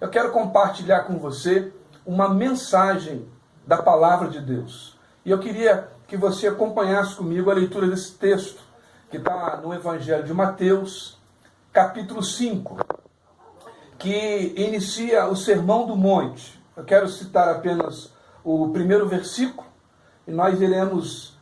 eu quero compartilhar com você uma mensagem da palavra de Deus. E eu queria que você acompanhasse comigo a leitura desse texto, que está no Evangelho de Mateus, capítulo 5, que inicia o Sermão do Monte. Eu quero citar apenas o primeiro versículo, e nós iremos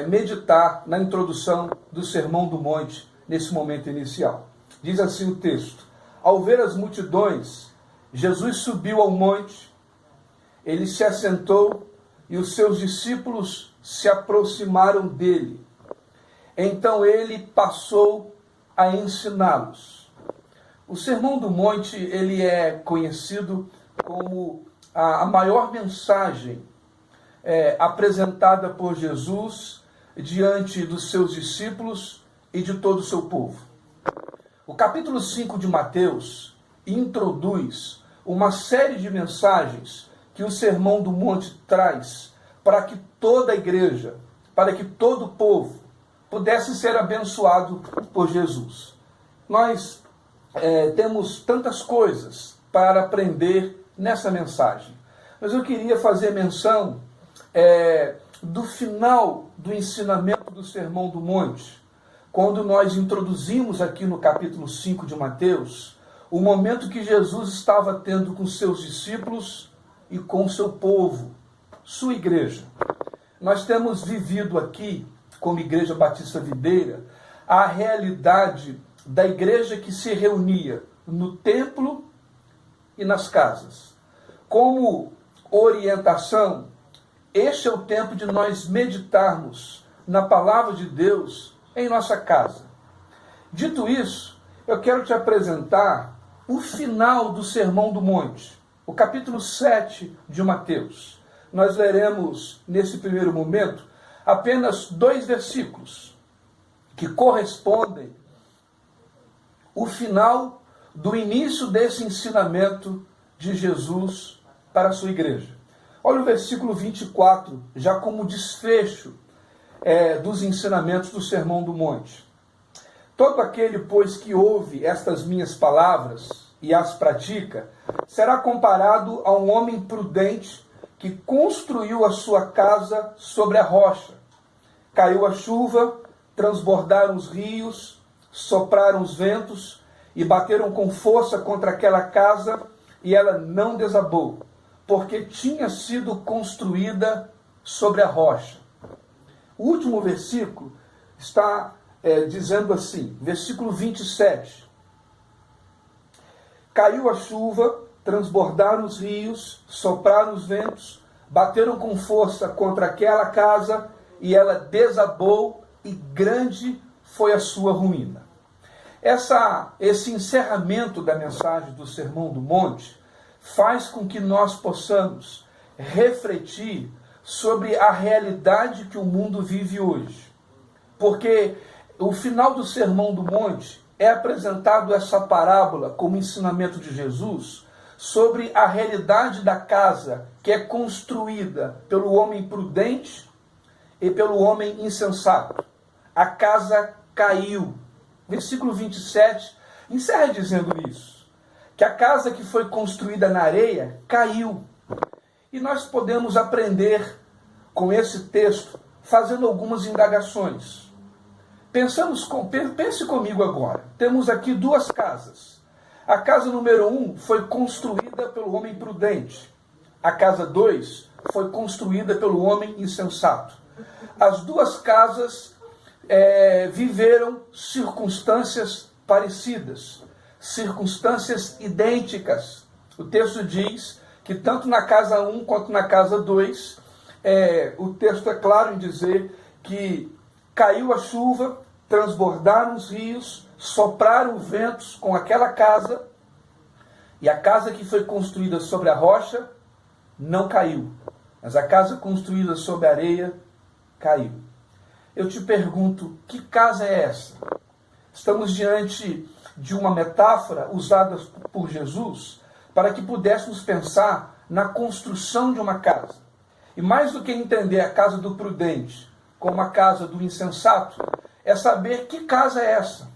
meditar na introdução do Sermão do Monte, nesse momento inicial. Diz assim o texto: ao ver as multidões, Jesus subiu ao monte, ele se assentou e os seus discípulos se aproximaram dele. Então ele passou a ensiná-los. O Sermão do Monte, ele é conhecido como a maior mensagem apresentada por Jesus diante dos seus discípulos e de todo o seu povo. O capítulo 5 de Mateus introduz uma série de mensagens que o Sermão do Monte traz para que toda a igreja, para que todo o povo pudesse ser abençoado por Jesus. Nós temos tantas coisas para aprender nessa mensagem, mas eu queria fazer menção do final do ensinamento do Sermão do Monte, quando nós introduzimos aqui no capítulo 5 de Mateus, o momento que Jesus estava tendo com seus discípulos e com o seu povo, sua igreja. Nós temos vivido aqui, como Igreja Batista Videira, a realidade da igreja que se reunia no templo e nas casas. Como orientação, este é o tempo de nós meditarmos na palavra de Deus em nossa casa. Dito isso, eu quero te apresentar o final do Sermão do Monte, o capítulo 7 de Mateus. Nós leremos, nesse primeiro momento, apenas 2 versículos que correspondem ao final do início desse ensinamento de Jesus para a sua igreja. Olha o versículo 24, já como desfecho dos ensinamentos do Sermão do Monte. Todo aquele, pois, que ouve estas minhas palavras e as pratica, será comparado a um homem prudente que construiu a sua casa sobre a rocha. Caiu a chuva, transbordaram os rios, sopraram os ventos e bateram com força contra aquela casa, e ela não desabou, porque tinha sido construída sobre a rocha. O último versículo está dizendo assim, versículo 27. Caiu a chuva, transbordaram os rios, sopraram os ventos, bateram com força contra aquela casa, e ela desabou, e grande foi a sua ruína. Esse encerramento da mensagem do Sermão do Monte faz com que nós possamos refletir sobre a realidade que o mundo vive hoje. Porque o final do Sermão do Monte é apresentado essa parábola como ensinamento de Jesus sobre a realidade da casa que é construída pelo homem prudente e pelo homem insensato. A casa caiu. Versículo 27 encerra dizendo isso, que a casa que foi construída na areia caiu. E nós podemos aprender com esse texto fazendo algumas indagações. Pense comigo agora. Temos aqui 2 casas. A casa número 1 foi construída pelo homem prudente. A casa 2 foi construída pelo homem insensato. As 2 casas viveram circunstâncias parecidas, circunstâncias idênticas. O texto diz que tanto na casa 1 quanto na casa 2, o texto é claro em dizer que caiu a chuva, transbordaram os rios, sopraram ventos com aquela casa, e a casa que foi construída sobre a rocha não caiu, mas a casa construída sobre a areia caiu. Eu te pergunto, que casa é essa? Estamos diante de uma metáfora usada por Jesus para que pudéssemos pensar na construção de uma casa. E mais do que entender a casa do prudente como a casa do insensato, é saber que casa é essa.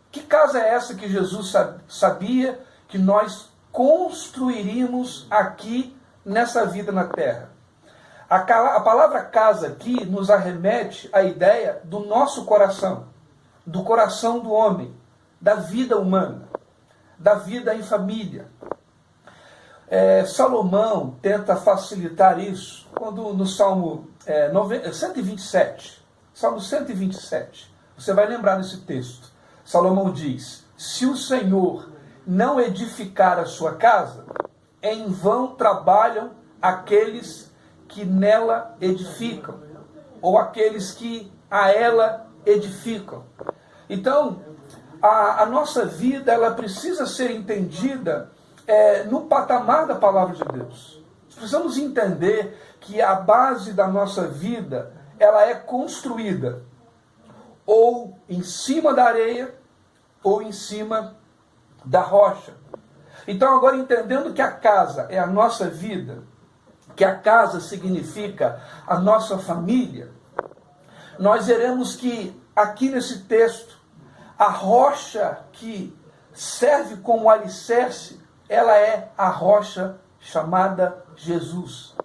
Que casa é essa que Jesus sabia que nós construiríamos aqui nessa vida na terra. A palavra casa aqui nos arremete à ideia do nosso coração, do coração do homem, da vida humana, da vida em família. Salomão tenta facilitar isso quando no Salmo 127, Salmo 127, você vai lembrar desse texto. Salomão diz: se o Senhor não edificar a sua casa, em vão trabalham aqueles que nela edificam, ou aqueles que a ela edificam. Então, a nossa vida, ela precisa ser entendida no patamar da palavra de Deus. Precisamos entender que a base da nossa vida, ela é construída ou em cima da areia, ou em cima da rocha. Então, agora entendendo que a casa é a nossa vida, que a casa significa a nossa família, nós veremos que aqui nesse texto, a rocha que serve como alicerce, ela é a rocha chamada Jesus.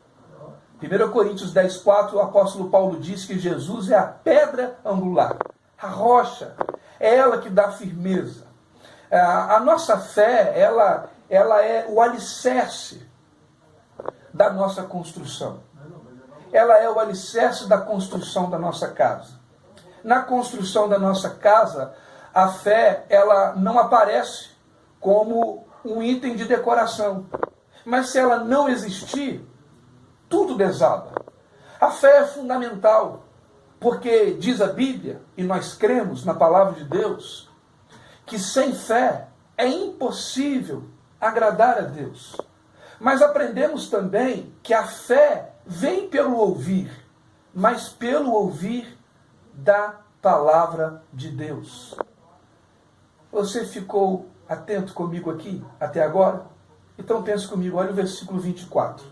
1 Coríntios 10,4, o apóstolo Paulo diz que Jesus é a pedra angular. A rocha, é ela que dá firmeza. A nossa fé, ela é o alicerce da nossa construção. Ela é o alicerce da construção da nossa casa. Na construção da nossa casa, a fé, ela não aparece como um item de decoração. Mas se ela não existir, tudo desaba. A fé é fundamental, porque diz a Bíblia, e nós cremos na palavra de Deus, que sem fé é impossível agradar a Deus. Mas aprendemos também que a fé vem pelo ouvir, mas pelo ouvir da palavra de Deus. Você ficou atento comigo aqui até agora? Então pense comigo, olha o versículo 24.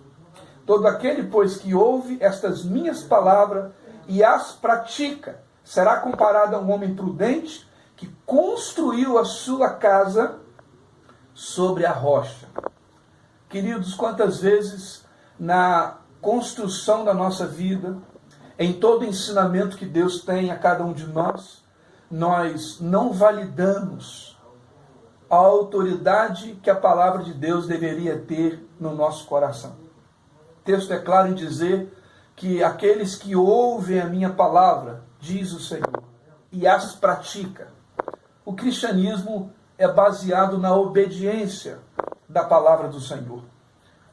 Todo aquele, pois, que ouve estas minhas palavras e as pratica, será comparado a um homem prudente que construiu a sua casa sobre a rocha. Queridos, quantas vezes na construção da nossa vida, em todo o ensinamento que Deus tem a cada um de nós, nós não validamos a autoridade que a palavra de Deus deveria ter no nosso coração. O texto é claro em dizer que aqueles que ouvem a minha palavra, diz o Senhor, e as pratica. O cristianismo é baseado na obediência da palavra do Senhor.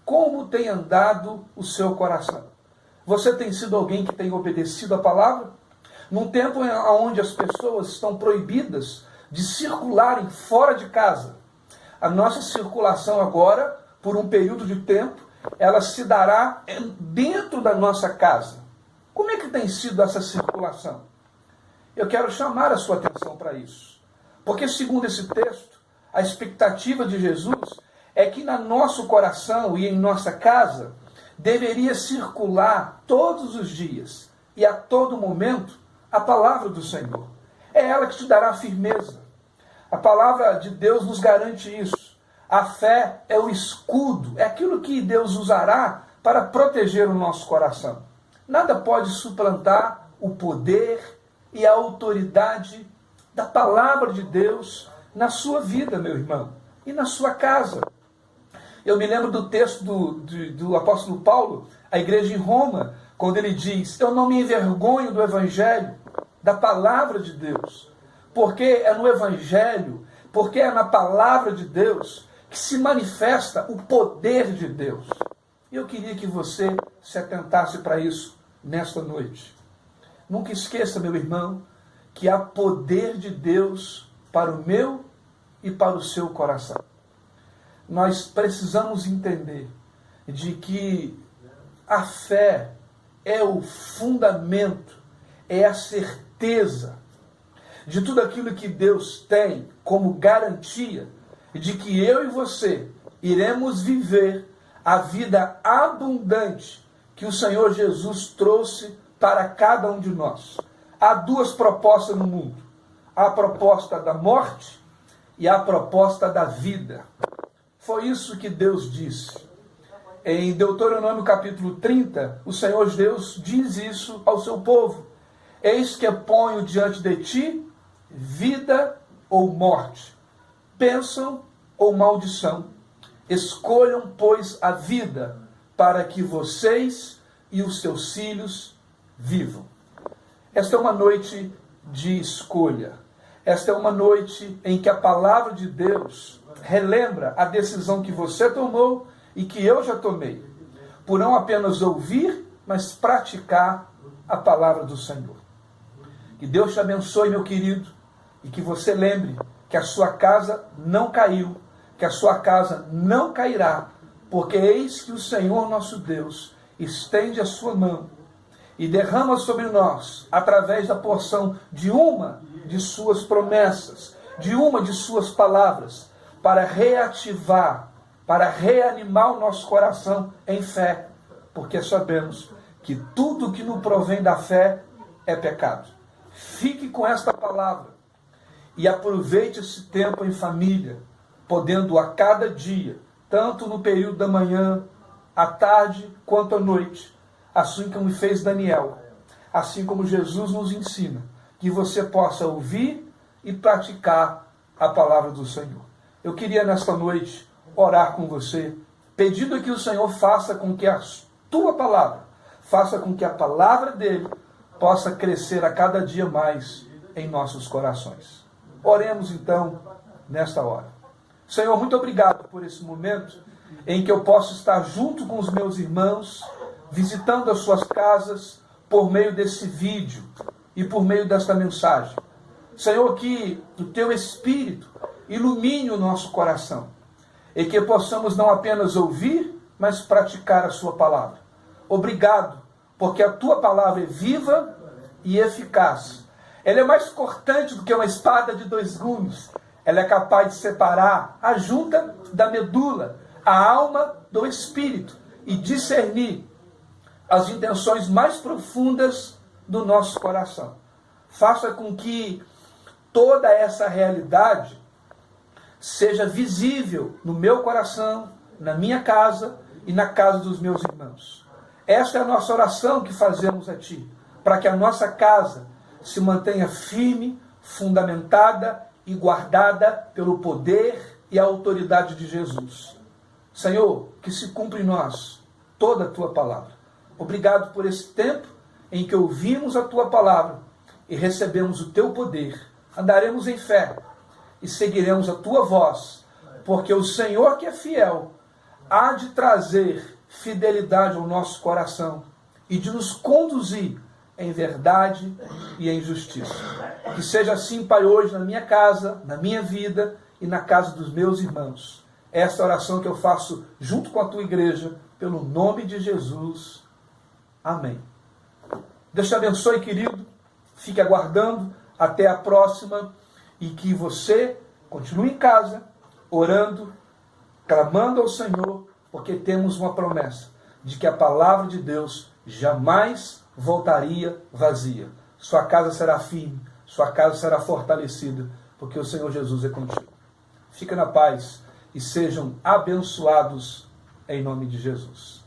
Como tem andado o seu coração? Você tem sido alguém que tem obedecido a palavra? Num tempo onde as pessoas estão proibidas de circularem fora de casa, a nossa circulação agora, por um período de tempo, ela se dará dentro da nossa casa. Como é que tem sido essa circulação? Eu quero chamar a sua atenção para isso. Porque, segundo esse texto, a expectativa de Jesus é que no nosso coração e em nossa casa deveria circular todos os dias e a todo momento a palavra do Senhor. É ela que te dará firmeza. A palavra de Deus nos garante isso. A fé é o escudo, é aquilo que Deus usará para proteger o nosso coração. Nada pode suplantar o poder e a autoridade da palavra de Deus na sua vida, meu irmão, e na sua casa. Eu me lembro do texto do apóstolo Paulo, à igreja em Roma, quando ele diz: eu não me envergonho do evangelho, da palavra de Deus, porque é no evangelho, porque é na palavra de Deus que se manifesta o poder de Deus. E eu queria que você se atentasse para isso nesta noite. Nunca esqueça, meu irmão, que há poder de Deus para o meu e para o seu coração. Nós precisamos entender de que a fé é o fundamento, é a certeza de tudo aquilo que Deus tem como garantia de que eu e você iremos viver a vida abundante que o Senhor Jesus trouxe para cada um de nós. Há duas propostas no mundo: a proposta da morte e a proposta da vida. Foi isso que Deus disse. Em Deuteronômio capítulo 30, o Senhor Deus diz isso ao seu povo. Eis que ponho diante de ti vida ou morte, bênção ou maldição. Escolham, pois, a vida, para que vocês e os seus filhos vivam. Esta é uma noite de escolha. Esta é uma noite em que a palavra de Deus relembra a decisão que você tomou e que eu já tomei, por não apenas ouvir, mas praticar a palavra do Senhor. Que Deus te abençoe, meu querido, e que você lembre que a sua casa não caiu, que a sua casa não cairá, porque eis que o Senhor nosso Deus estende a sua mão e derrama sobre nós, através da porção de uma de suas promessas, de uma de suas palavras, para reativar, para reanimar o nosso coração em fé, porque sabemos que tudo que nos provém da fé é pecado. Fique com esta palavra e aproveite esse tempo em família, podendo a cada dia, tanto no período da manhã, à tarde, quanto à noite, assim como fez Daniel, assim como Jesus nos ensina, que você possa ouvir e praticar a palavra do Senhor. Eu queria nesta noite orar com você, pedindo que o Senhor faça com que a tua palavra, faça com que a palavra dele possa crescer a cada dia mais em nossos corações. Oremos então nesta hora. Senhor, muito obrigado por esse momento em que eu posso estar junto com os meus irmãos, visitando as suas casas por meio desse vídeo e por meio desta mensagem. Senhor, que o teu Espírito ilumine o nosso coração e que possamos não apenas ouvir, mas praticar a sua palavra. Obrigado, porque a tua palavra é viva e eficaz. Ela é mais cortante do que uma espada de 2 gumes. Ela é capaz de separar a junta da medula, a alma do espírito, e discernir as intenções mais profundas do nosso coração. Faça com que toda essa realidade seja visível no meu coração, na minha casa e na casa dos meus irmãos. Esta é a nossa oração que fazemos a Ti, para que a nossa casa se mantenha firme, fundamentada e guardada pelo poder e a autoridade de Jesus. Senhor, que se cumpra em nós toda a Tua palavra. Obrigado por esse tempo em que ouvimos a Tua palavra e recebemos o Teu poder. Andaremos em fé e seguiremos a Tua voz, porque o Senhor que é fiel há de trazer fidelidade ao nosso coração e de nos conduzir em verdade e em justiça. Que seja assim, Pai, hoje na minha casa, na minha vida e na casa dos meus irmãos. Esta oração que eu faço junto com a Tua igreja, pelo nome de Jesus. Amém. Deus te abençoe, querido. Fique aguardando até a próxima e que você continue em casa, orando, clamando ao Senhor, porque temos uma promessa de que a palavra de Deus jamais voltaria vazia. Sua casa será firme, sua casa será fortalecida, porque o Senhor Jesus é contigo. Fica na paz e sejam abençoados em nome de Jesus.